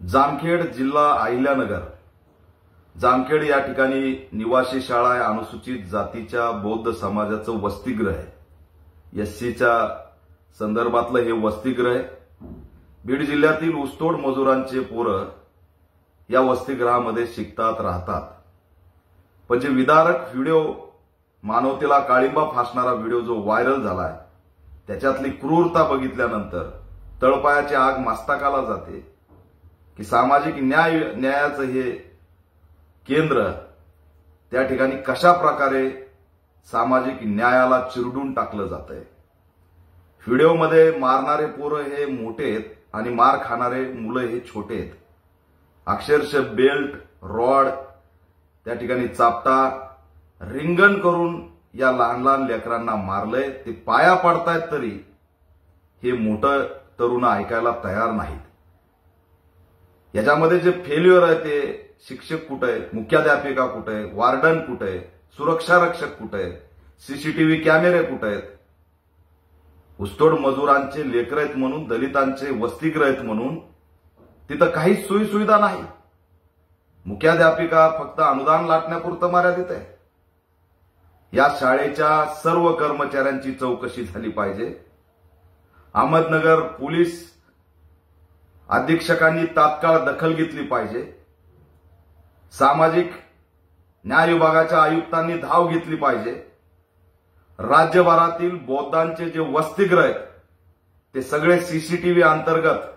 जामखेड जिल्हा अहिल्यानगर जामखेड या ठिकाणी निवासी शाळा आहे। अनुसूचित जातीच्या बौद्ध समाजाचं वसतिगृह आहे। एससीच्या संदर्भातलं हे वसतिगृह आहे। बीड जिल्ह्यातील ऊसतोड मजुरांचे पोरं या वसतिगृहामध्ये शिकतात राहतात। पण जे विदारक व्हिडिओ मानवतेला काळिंबा फासणारा व्हिडिओ जो व्हायरल झालाय त्याच्यातली क्रूरता बघितल्यानंतर तळपायाची आग मस्तकाला जाते की सामाजिक न्यायाचं हे केंद्र त्या ठिकाणी कशा प्रकारे सामाजिक न्यायाला चिरडून टाकलं जातंय। व्हिडिओमध्ये मारणारे पोरं हे मोठे आहेत आणि मार खाणारे मुलं हे छोटे आहेत। अक्षरशः बेल्ट रॉड त्या ठिकाणी चापटा रिंगण करून या लहान लहान लेकरांना मारलंय। ते पाया पडतायत तरी हे मोठं तरुण ऐकायला तयार नाहीत। याच्यामध्ये जे फेल्युअर आहे ते शिक्षक कुठे आहे, मुख्याध्यापिका कुठे आहे, वार्डन कुठे आहे, सुरक्षा रक्षक कुठे आहे, सीसीटीव्ही कॅमेरे कुठे आहेत। ऊसतोड मजुरांचे लेकर आहेत म्हणून, दलितांचे वसतिगृह आहेत म्हणून तिथं काहीच सोयी सुविधा नाही। मुख्याध्यापिका फक्त अनुदान लाटण्यापुरतं मर्यादित आहे। या शाळेच्या सर्व कर्मचाऱ्यांची चौकशी झाली पाहिजे। अहमदनगर पोलीस अधीक्षकांनी तात्काळ दखल घेतली पाहिजे। सामाजिक न्याय विभागाच्या आयुक्तांनी धाव घेतली पाहिजे। राज्यभरातील बौद्धांचे जे वसतिगृह आहेत ते सगळे सीसीटीव्ही अंतर्गत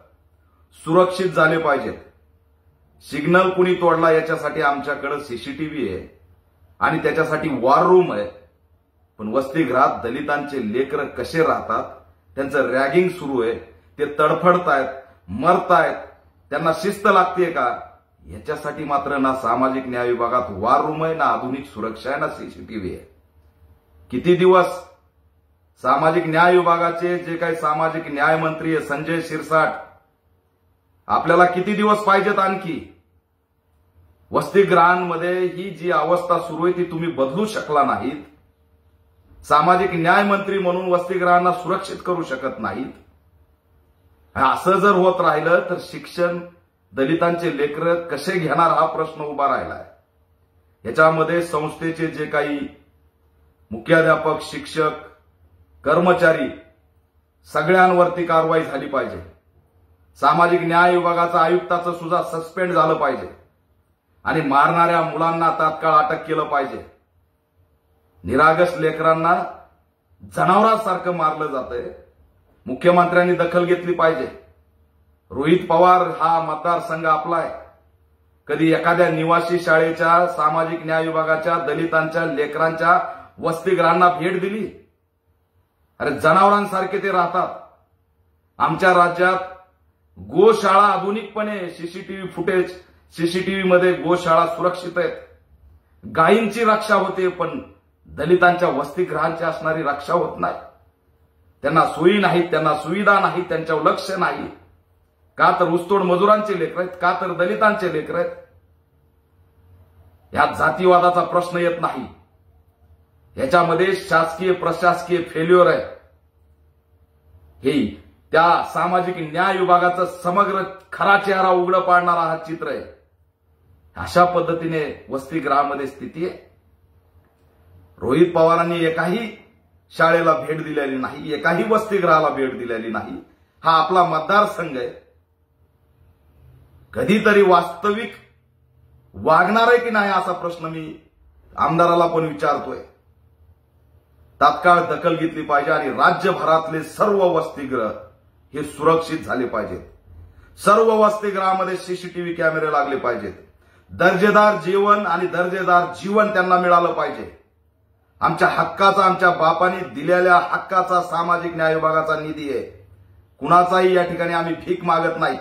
सुरक्षित झाले पाहिजेत। सिग्नल कुणी तोडला याच्यासाठी आमच्याकडे सीसीटीव्ही आहे आणि त्याच्यासाठी वॉर रूम आहे। पण वसतिगृहात दलितांचे लेकर कसे राहतात, त्यांचं रॅगिंग सुरू आहे, ते तडफडतायत, मरतायत, त्यांना शिस्त लागते का, याच्यासाठी मात्र ना सामाजिक न्याय विभागात वॉर रूम आहे, ना आधुनिक सुरक्षा आहे, ना सीसीटीव्ही आहे। किती दिवस सामाजिक न्याय विभागाचे जे काही सामाजिक न्याय मंत्री आहे संजय शिरसाट, आपल्याला किती दिवस पाहिजेत आणखी? वसतिगृहांमध्ये ही जी अवस्था सुरू आहे ती तुम्ही बदलू शकला नाहीत। सामाजिक न्याय मंत्री म्हणून वसतिगृहांना सुरक्षित करू शकत नाहीत। असं जर होत राहिलं तर शिक्षण दलितांचे लेकर कसे घेणार हा प्रश्न उभा राहिलाय। याच्यामध्ये संस्थेचे जे काही मुख्याध्यापक, शिक्षक, कर्मचारी सगळ्यांवरती कारवाई झाली पाहिजे। सामाजिक न्याय विभागाचं आयुक्ताचं सुद्धा सस्पेंड झालं पाहिजे आणि मारणाऱ्या मुलांना तात्काळ अटक केलं पाहिजे। निरागस लेकरांना जनावरांसारखं मारलं जातंय। मुख्यमंत्र्यांनी दखल घेतली पाहिजे। रोहित पवार हा मतदारसंघ आपला आहे। कधी एखाद्या निवासी शाळेच्या सामाजिक न्याय विभागाच्या दलितांच्या लेकरांच्या वसतिगृहांना भेट दिली? अरे जनावरांसारखे ते राहतात। आमच्या राज्यात गोशाळा आधुनिकपणे सीसीटीव्ही फुटेज, सीसीटीव्ही मध्ये गोशाळा सुरक्षित आहेत, गायींची रक्षा होते, पण दलितांच्या वसतिगृहांची असणारी रक्षा होत नाही। त्यांना सोयी नाहीत, त्यांना सुविधा नाहीत, त्यांच्यावर लक्ष नाही। का तर ऊसतोड मजुरांचे लेकर आहेत, का तर दलितांचे लेकर आहेत। यात जातीवादाचा प्रश्न येत नाही। याच्यामध्ये शासकीय प्रशासकीय फेल्युअर आहे। हे त्या सामाजिक न्याय विभागाचा समग्र खरा चेहरा उघड पाडणारा हा चित्र आहे। अशा पद्धतीने वसतिगृहामध्ये स्थिती आहे। रोहित पवारांनी एकाही शाळेला भेट दिलेली नाही, एकाही वसतिगृहाला भेट दिलेली नाही। हा आपला मतदारसंघ आहे। कधीतरी वास्तविक वागणार आहे की नाही असा प्रश्न मी आमदाराला पण विचारतोय। तात्काळ दखल घेतली पाहिजे आणि राज्यभरातले सर्व वसतिगृह हे सुरक्षित झाले पाहिजेत। सर्व वसतिगृहामध्ये सीसीटीव्ही कॅमेरे लागले पाहिजेत। दर्जेदार जेवण आणि दर्जेदार जीवन त्यांना मिळालं पाहिजे। आमच्या हक्काचा, आमच्या बापाने दिलेल्या हक्काचा सामाजिक न्याय विभागाचा निधी आहे। कुणाचाही या ठिकाणी आम्ही भीक मागत नाही।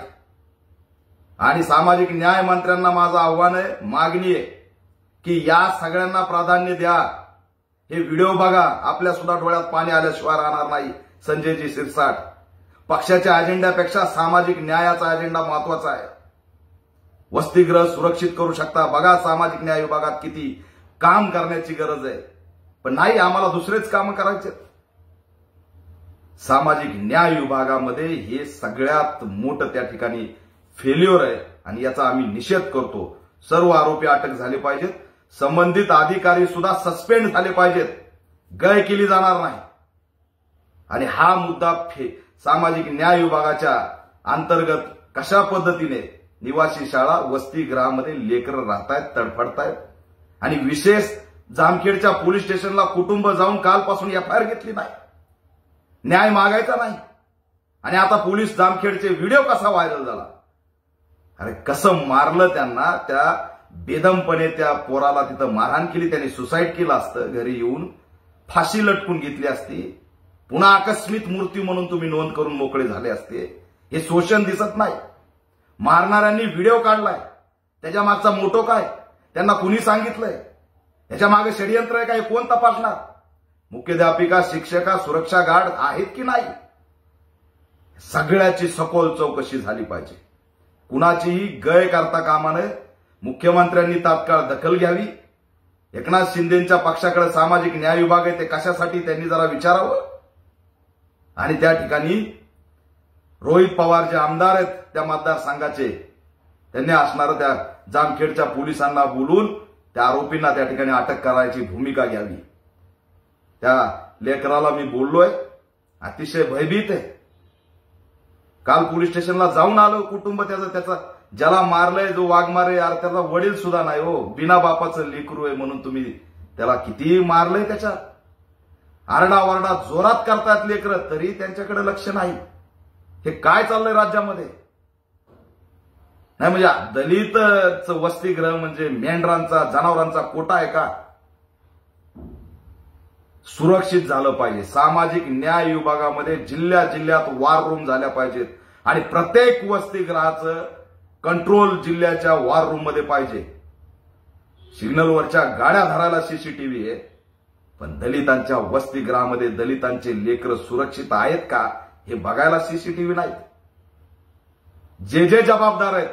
आणि सामाजिक न्याय मंत्र्यांना माझं आव्हान आहे, मागणी आहे की या सगळ्यांना प्राधान्य द्या। हे व्हिडिओ बघा, आपल्या सुद्धा डोळ्यात पाणी आल्याशिवाय राहणार नाही। संजयजी शिरसाट, पक्षाच्या अजेंड्यापेक्षा सामाजिक न्यायाचा अजेंडा महत्वाचा आहे। वसतिगृह सुरक्षित करू शकता, बघा सामाजिक न्याय विभागात किती काम करण्याची गरज आहे। पण नाही, आम्हाला दुसरेच काम करायचे। सामाजिक न्याय विभागामध्ये हे सगळ्यात मोठं त्या ठिकाणी फेल्युअर आहे आणि याचा आम्ही निषेध करतो. सर्व आरोपी अटक झाले पाहिजेत. संबंधित अधिकारी सुद्धा सस्पेंड झाले पाहिजेत. गय केली जाणार नाही. आणि हा मुद्दा सामाजिक न्याय विभागाच्या अंतर्गत कशा पद्धतीने निवासी शाळा वसतिगृहामध्ये लेकरं राहतायत, तडफडतायत आणि विशेष जामखेडच्या पोलीस स्टेशनला कुटुंब जाऊन कालपासून एफआयआर घेतली नाही, न्याय मागायचा नाही. आणि आता पोलीस जामखेडचे व्हिडिओ कसा व्हायरल झाला. अरे कसं मारलं त्यांना, त्या बेदमपणे त्या पोराला तिथं मारहाण केली. त्यांनी सुसाईड केलं असतं, घरी येऊन फाशी लटकून घेतली असती, पुन्हा आकस्मिक मृत्यू म्हणून तुम्ही नोंद करून मोकळे झाले असते. हे शोषण दिसत नाही. मारणाऱ्यांनी व्हिडिओ काढलाय, त्याच्या मागचा मोटो काय, त्यांना कुणी सांगितलंय, याच्या मागे षडयंत्र आहे काय, कोण तपासणार. मुख्याध्यापिका, शिक्षका, सुरक्षा गार्ड आहेत की नाही, सगळ्याची सखोल चौकशी झाली पाहिजे. कुणाचीही गय करता कामा नये. मुख्यमंत्र्यांनी तात्काळ दखल घ्यावी. एकनाथ शिंदेच्या पक्षाकडे सामाजिक न्याय विभाग आहे, ते कशासाठी त्यांनी जरा विचारावं. आणि त्या ठिकाणी रोहित पवार जे आमदार आहेत त्या मतदारसंघाचे, त्यांनी असणारं त्या जामखेडच्या पोलिसांना बोलून त्या आरोपींना त्या ठिकाणी अटक करायची भूमिका घ्यावी. त्या लेकराला मी बोललोय, अतिशय भयभीत आहे. काल पोलीस स्टेशनला जाऊन आलो. कुटुंब त्याचा ज्याला मारलंय, जो वाघमारे, यार त्याचा वडील सुद्धा नाही हो, बिना बापाचं लेकरू आहे म्हणून तुम्ही त्याला किती मारलंय. त्याच्या आरडाओरडा जोरात करतात लेकरं, तरी त्यांच्याकडे लक्ष नाही. हे काय चाललंय राज्यामध्ये. नाही म्हणजे दलित वसतिगृह म्हणजे मेंढरांचा, जनावरांचा कोटा आहे का. सुरक्षित झालं पाहिजे. सामाजिक न्याय विभागामध्ये जिल्ह्यात वॉर रूम झाल्या पाहिजेत आणि प्रत्येक वसतिगृहाचं कंट्रोल जिल्ह्याच्या वॉर रूम मध्ये पाहिजे. सिग्नलवरच्या गाड्या धरायला सीसीटीव्ही आहे, पण दलितांच्या वसतिगृहामध्ये दलितांचे लेकरं सुरक्षित आहेत का हे बघायला सीसीटीव्ही नाहीत. जे जबाबदार आहेत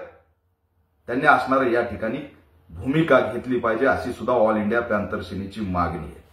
त्यांनी असणारं या ठिकाणी भूमिका घेतली पाहिजे, अशी सुद्धा ऑल इंडिया पॅंथर सेनेची मागणी आहे.